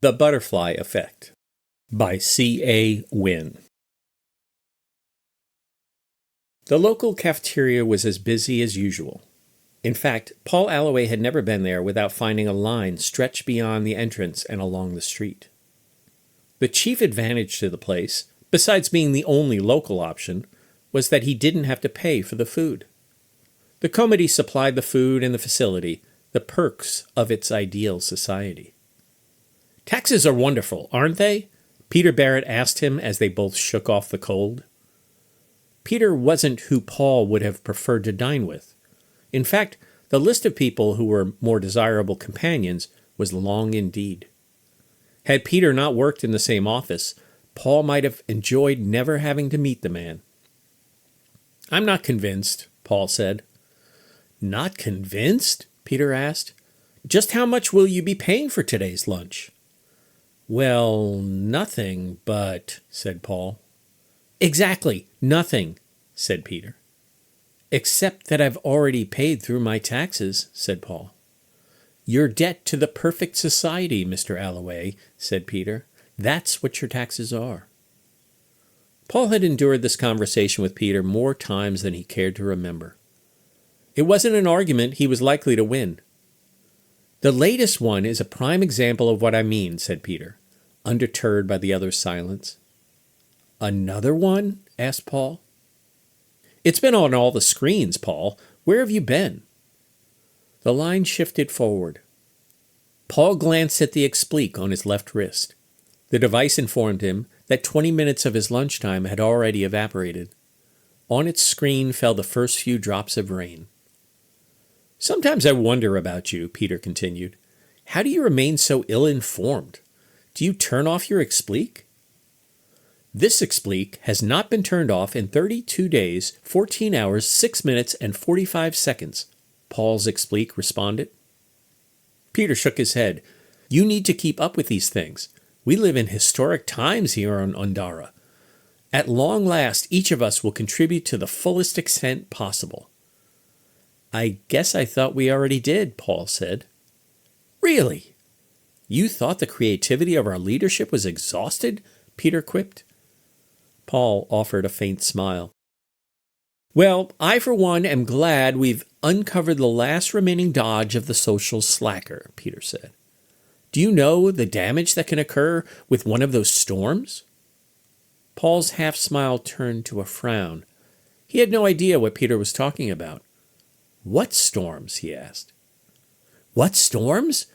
The Butterfly Effect by C.A. Wynn. The local cafeteria was as busy as usual. In fact, Paul Alloway had never been there without finding a line stretched beyond the entrance and along the street. The chief advantage to the place, besides being the only local option, was that he didn't have to pay for the food. The comity supplied the food and the facility, the perks of its ideal society. "Taxes are wonderful, aren't they?" Peter Barrett asked him as they both shook off the cold. Peter wasn't who Paul would have preferred to dine with. In fact, the list of people who were more desirable companions was long indeed. Had Peter not worked in the same office, Paul might have enjoyed never having to meet the man. "I'm not convinced," Paul said. "Not convinced?" Peter asked. "Just how much will you be paying for today's lunch?" "Well, nothing, but," said Paul. "Exactly, nothing," said Peter. "Except that I've already paid through my taxes," said Paul. "Your debt to the perfect society, Mr. Alloway," said Peter. "That's what your taxes are." Paul had endured this conversation with Peter more times than he cared to remember. It wasn't an argument he was likely to win. "The latest one is a prime example of what I mean," said Peter, undeterred by the other's silence. "Another one?" asked Paul. "It's been on all the screens, Paul. Where have you been?" The line shifted forward. Paul glanced at the explique on his left wrist. The device informed him that 20 minutes of his lunchtime had already evaporated. On its screen fell the first few drops of rain. "Sometimes I wonder about you," Peter continued. "How do you remain so ill-informed? Do you turn off your explique?" "This explique has not been turned off in 32 days, 14 hours, 6 minutes, and 45 seconds, Paul's explique responded. Peter shook his head. "You need to keep up with these things. We live in historic times here on Undara. At long last, each of us will contribute to the fullest extent possible." "I guess I thought we already did," Paul said. "Really? You thought the creativity of our leadership was exhausted?" Peter quipped. Paul offered a faint smile. "Well, I for one am glad we've uncovered the last remaining dodge of the social slacker," Peter said. "Do you know the damage that can occur with one of those storms?" Paul's half-smile turned to a frown. He had no idea what Peter was talking about. "What storms?" he asked. "What storms?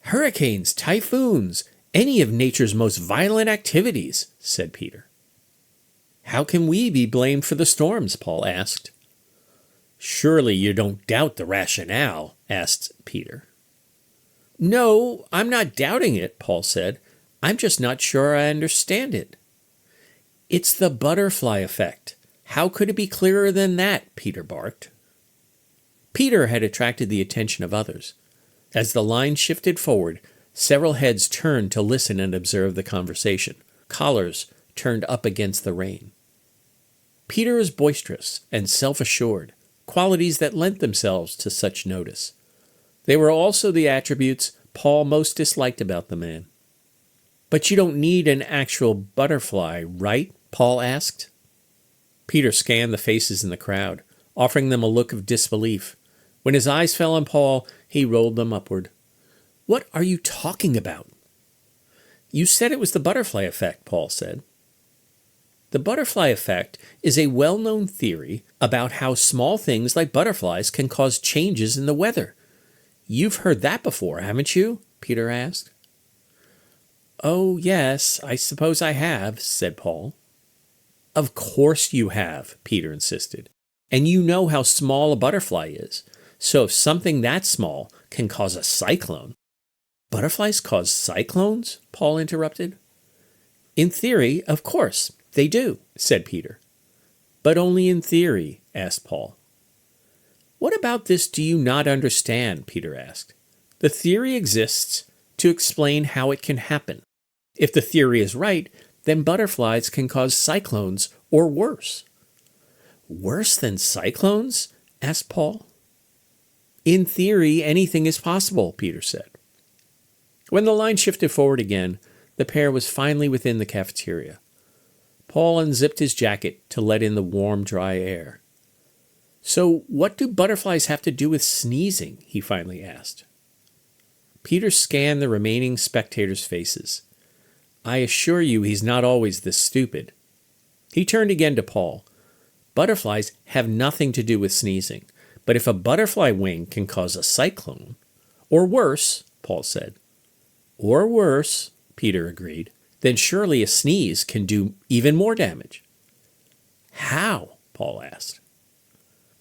Hurricanes, typhoons, any of nature's most violent activities," said Peter. "How can we be blamed for the storms?" Paul asked. "Surely you don't doubt the rationale?" asked Peter. "No, I'm not doubting it," Paul said. "I'm just not sure I understand it." "It's the butterfly effect. How could it be clearer than that?" Peter barked. Peter had attracted the attention of others. As the line shifted forward, several heads turned to listen and observe the conversation, collars turned up against the rain. Peter was boisterous and self-assured, qualities that lent themselves to such notice. They were also the attributes Paul most disliked about the man. "But you don't need an actual butterfly, right?" Paul asked. Peter scanned the faces in the crowd, offering them a look of disbelief. When his eyes fell on Paul, he rolled them upward. "What are you talking about?" "You said it was the butterfly effect," Paul said. The butterfly effect is a well-known theory about how small things like butterflies can cause changes in the weather. You've heard that before, haven't you? Peter asked. "Oh, yes, I suppose I have," said Paul. "Of course you have," Peter insisted. "And you know how small a butterfly is. So if something that small can cause a cyclone—" "Butterflies cause cyclones?" Paul interrupted. "In theory, of course, they do," said Peter. "But only in theory," asked Paul. "What about this do you not understand?" Peter asked. "The theory exists to explain how it can happen. If the theory is right, then butterflies can cause cyclones or worse." "Worse than cyclones?" asked Paul. "In theory, anything is possible," Peter said. When the line shifted forward again, the pair was finally within the cafeteria. Paul unzipped his jacket to let in the warm, dry air. "So what do butterflies have to do with sneezing?" he finally asked. Peter scanned the remaining spectators' faces. "I assure you he's not always this stupid." He turned again to Paul. "Butterflies have nothing to do with sneezing, but if a butterfly wing can cause a cyclone—" "Or worse," Paul said. "Or worse," Peter agreed. "Then surely a sneeze can do even more damage." "How?" Paul asked.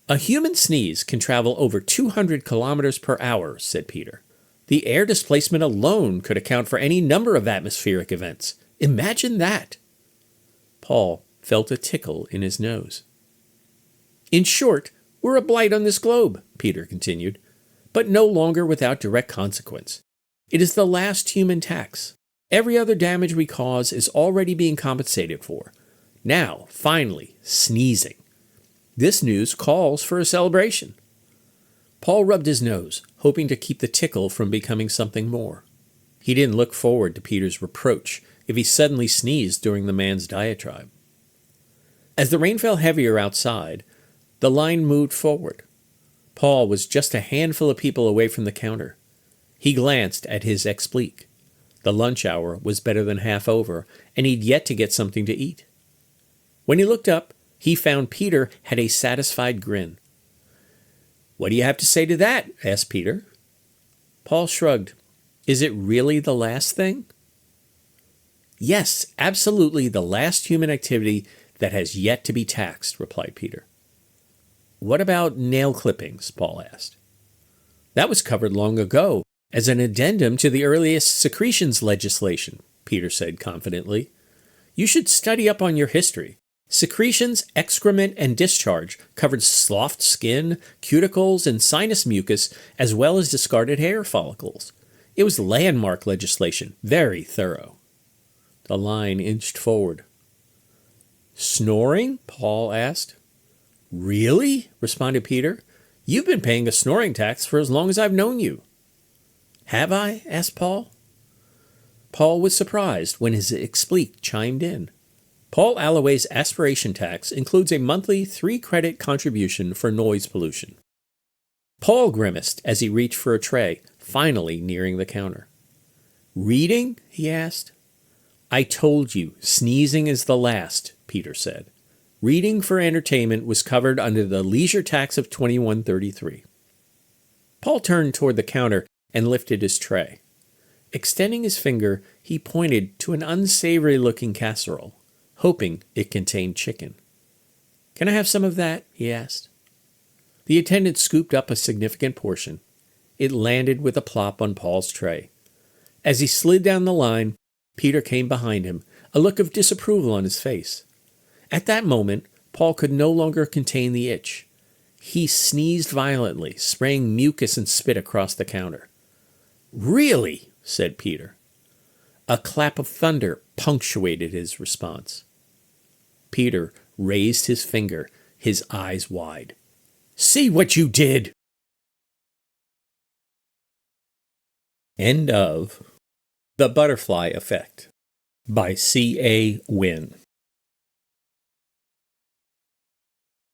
"A human sneeze can travel over 200 kilometers per hour," said Peter. "The air displacement alone could account for any number of atmospheric events. Imagine that." Paul felt a tickle in his nose. "In short, we're a blight on this globe," Peter continued, "but no longer without direct consequence. It is the last human tax. Every other damage we cause is already being compensated for. Now, finally, sneezing. This news calls for a celebration." Paul rubbed his nose, hoping to keep the tickle from becoming something more. He didn't look forward to Peter's reproach if he suddenly sneezed during the man's diatribe. As the rain fell heavier outside, the line moved forward. Paul was just a handful of people away from the counter. He glanced at his explique. The lunch hour was better than half over, and he'd yet to get something to eat. When he looked up, he found Peter had a satisfied grin. "What do you have to say to that?" asked Peter. Paul shrugged. "Is it really the last thing?" "Yes, absolutely the last human activity that has yet to be taxed," replied Peter. "What about nail clippings?" Paul asked. "That was covered long ago as an addendum to the earliest secretions legislation," Peter said confidently. "You should study up on your history. Secretions, excrement, and discharge covered sloughed skin, cuticles, and sinus mucus, as well as discarded hair follicles. It was landmark legislation, very thorough." The line inched forward. "Snoring?" Paul asked. "Really?" responded Peter. "You've been paying a snoring tax for as long as I've known you." "Have I?" asked Paul. Paul was surprised when his explique chimed in. Paul Alloway's aspiration tax includes a monthly 3-credit contribution for noise pollution. Paul grimaced as he reached for a tray, finally nearing the counter. "Reading?" he asked. "I told you, sneezing is the last," Peter said. "Reading for entertainment was covered under the leisure tax of 2133. Paul turned toward the counter and lifted his tray. Extending his finger, he pointed to an unsavory-looking casserole, hoping it contained chicken. "Can I have some of that?" he asked. The attendant scooped up a significant portion. It landed with a plop on Paul's tray. As he slid down the line, Peter came behind him, a look of disapproval on his face. At that moment, Paul could no longer contain the itch. He sneezed violently, spraying mucus and spit across the counter. "Really?" said Peter. A clap of thunder punctuated his response. Peter raised his finger, his eyes wide. "See what you did!" End of The Butterfly Effect by C.A. Wynn.